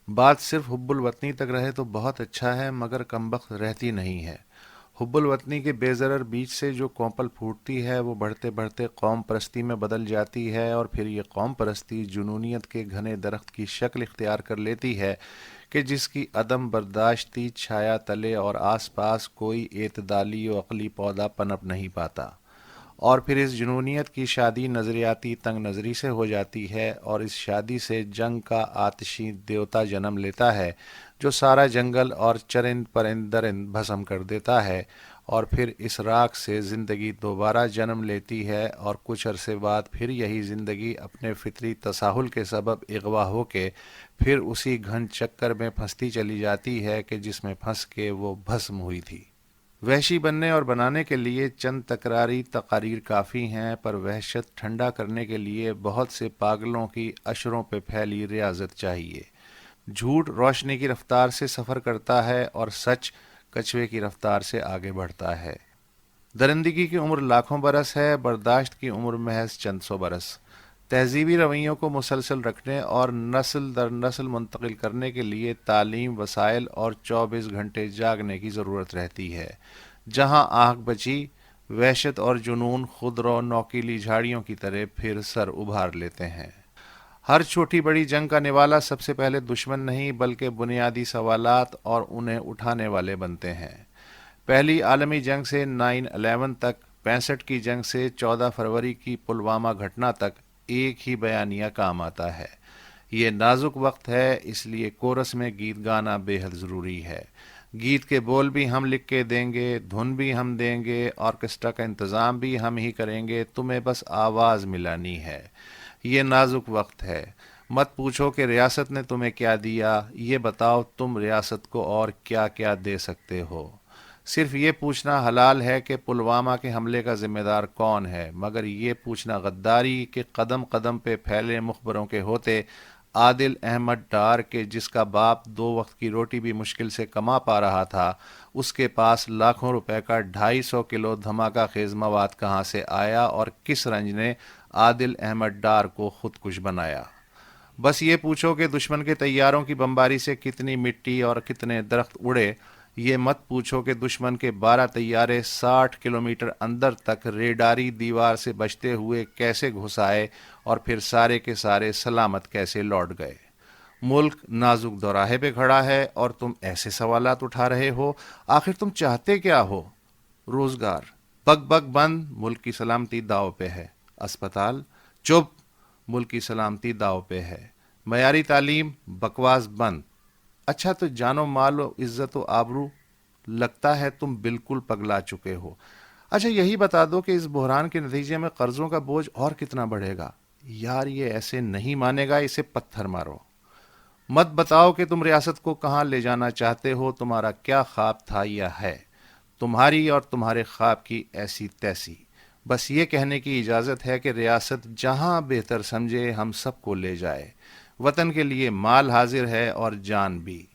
بات صرف حب الوطنی تک رہے تو بہت اچھا ہے، مگر کمبخت رہتی نہیں ہے۔ حب الوطنی کے بے ضرر بیج سے جو کوپل پھوٹتی ہے وہ بڑھتے بڑھتے قوم پرستی میں بدل جاتی ہے، اور پھر یہ قوم پرستی جنونیت کے گھنے درخت کی شکل اختیار کر لیتی ہے کہ جس کی عدم برداشتی چھایا تلے اور آس پاس کوئی اعتدالی و عقلی پودا پنپ نہیں پاتا، اور پھر اس جنونیت کی شادی نظریاتی تنگ نظری سے ہو جاتی ہے، اور اس شادی سے جنگ کا آتشی دیوتا جنم لیتا ہے جو سارا جنگل اور چرند پرند درند بھسم کر دیتا ہے، اور پھر اس راکھ سے زندگی دوبارہ جنم لیتی ہے، اور کچھ عرصے بعد پھر یہی زندگی اپنے فطری تساہل کے سبب اغوا ہو کے پھر اسی گھن چکر میں پھنستی چلی جاتی ہے کہ جس میں پھنس کے وہ بھسم ہوئی تھی۔ وحشی بننے اور بنانے کے لیے چند تکراری تقاریر کافی ہیں، پر وحشت ٹھنڈا کرنے کے لیے بہت سے پاگلوں کی اشروں پہ پھیلی ریاضت چاہیے۔ جھوٹ روشنی کی رفتار سے سفر کرتا ہے اور سچ کچھوے کی رفتار سے آگے بڑھتا ہے۔ درندگی کی عمر لاکھوں برس ہے، برداشت کی عمر محض چند سو برس۔ تہذیبی رویوں کو مسلسل رکھنے اور نسل در نسل منتقل کرنے کے لیے تعلیم، وسائل اور 24 گھنٹے جاگنے کی ضرورت رہتی ہے۔ جہاں آنکھ بچی، وحشت اور جنون خود رو نوکیلی جھاڑیوں کی طرح پھر سر ابھار لیتے ہیں۔ ہر چھوٹی بڑی جنگ کا نوالا سب سے پہلے دشمن نہیں بلکہ بنیادی سوالات اور انہیں اٹھانے والے بنتے ہیں۔ پہلی عالمی جنگ سے 9/11 تک، 65 کی جنگ سے 14 فروری کی پلوامہ گھٹنا تک ایک ہی بیانیہ کام آتا ہے: یہ نازک وقت ہے، اس لیے کورس میں گیت گانا بے حد ضروری ہے۔ گیت کے بول بھی ہم لکھ کے دیں گے، دھن بھی ہم دیں گے، آرکسٹرا کا انتظام بھی ہم ہی کریں گے، تمہیں بس آواز ملانی ہے۔ یہ نازک وقت ہے۔ مت پوچھو کہ ریاست نے تمہیں کیا دیا، یہ بتاؤ تم ریاست کو اور کیا کیا دے سکتے ہو۔ صرف یہ پوچھنا حلال ہے کہ پلوامہ کے حملے کا ذمہ دار کون ہے، مگر یہ پوچھنا غداری کہ قدم قدم پہ پھیلے مخبروں کے ہوتے عادل احمد ڈار کے جس کا باپ 2 وقت کی روٹی بھی مشکل سے کما پا رہا تھا، اس کے پاس لاکھوں روپے کا 250 کلو دھماکہ خیز مواد کہاں سے آیا، اور کس رنج نے عادل احمد ڈار کو خود کش بنایا۔ بس یہ پوچھو کہ دشمن کے طیاروں کی بمباری سے کتنی مٹی اور کتنے درخت اڑے، یہ مت پوچھو کہ دشمن کے 12 طیارے 60 کلومیٹر اندر تک ریڈاری دیوار سے بچتے ہوئے کیسے گھس آئے اور پھر سارے کے سارے سلامت کیسے لوٹ گئے۔ ملک نازک دوراہے پہ کھڑا ہے اور تم ایسے سوالات اٹھا رہے ہو۔ آخر تم چاہتے کیا ہو؟ روزگار بگ بگ بند، ملک کی سلامتی داؤ پہ ہے۔ اسپتال چپ، ملک کی سلامتی داؤ پہ ہے۔ معیاری تعلیم بکواس بند۔ اچھا تو جان و مال و عزت و آبرو؟ لگتا ہے تم بالکل پگلا چکے ہو۔ اچھا یہی بتا دو کہ اس بحران کے نتیجے میں قرضوں کا بوجھ اور کتنا بڑھے گا؟ یار یہ ایسے نہیں مانے گا، اسے پتھر مارو۔ مت بتاؤ کہ تم ریاست کو کہاں لے جانا چاہتے ہو، تمہارا کیا خواب تھا یا ہے، تمہاری اور تمہارے خواب کی ایسی تیسی۔ بس یہ کہنے کی اجازت ہے کہ ریاست جہاں بہتر سمجھے ہم سب کو لے جائے۔ وطن کے لیے مال حاضر ہے اور جان بھی۔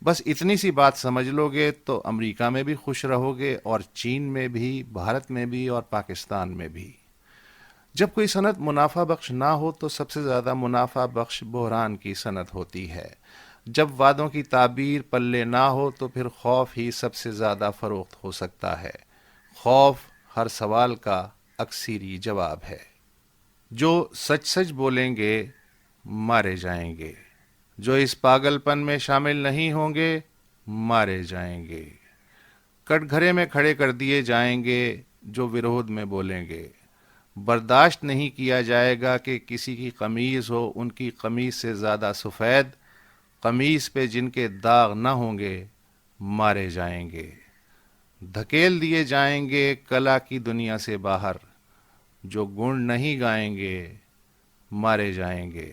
بس اتنی سی بات سمجھ لو گے تو امریکہ میں بھی خوش رہو گے، اور چین میں بھی، بھارت میں بھی، اور پاکستان میں بھی۔ جب کوئی صنعت منافع بخش نہ ہو تو سب سے زیادہ منافع بخش بحران کی صنعت ہوتی ہے۔ جب وعدوں کی تعبیر پلے نہ ہو تو پھر خوف ہی سب سے زیادہ فروخت ہو سکتا ہے۔ خوف ہر سوال کا اکثری جواب ہے۔ جو سچ سچ بولیں گے مارے جائیں گے، جو اس پاگل پن میں شامل نہیں ہوں گے مارے جائیں گے، کٹ گھرے میں کھڑے کر دیے جائیں گے جو ورودھ میں بولیں گے۔ برداشت نہیں کیا جائے گا کہ کسی کی قمیض ہو ان کی قمیض سے زیادہ سفید، قمیض پہ جن کے داغ نہ ہوں گے مارے جائیں گے۔ دھکیل دیے جائیں گے کلا کی دنیا سے باہر، جو گن نہیں گائیں گے مارے جائیں گے۔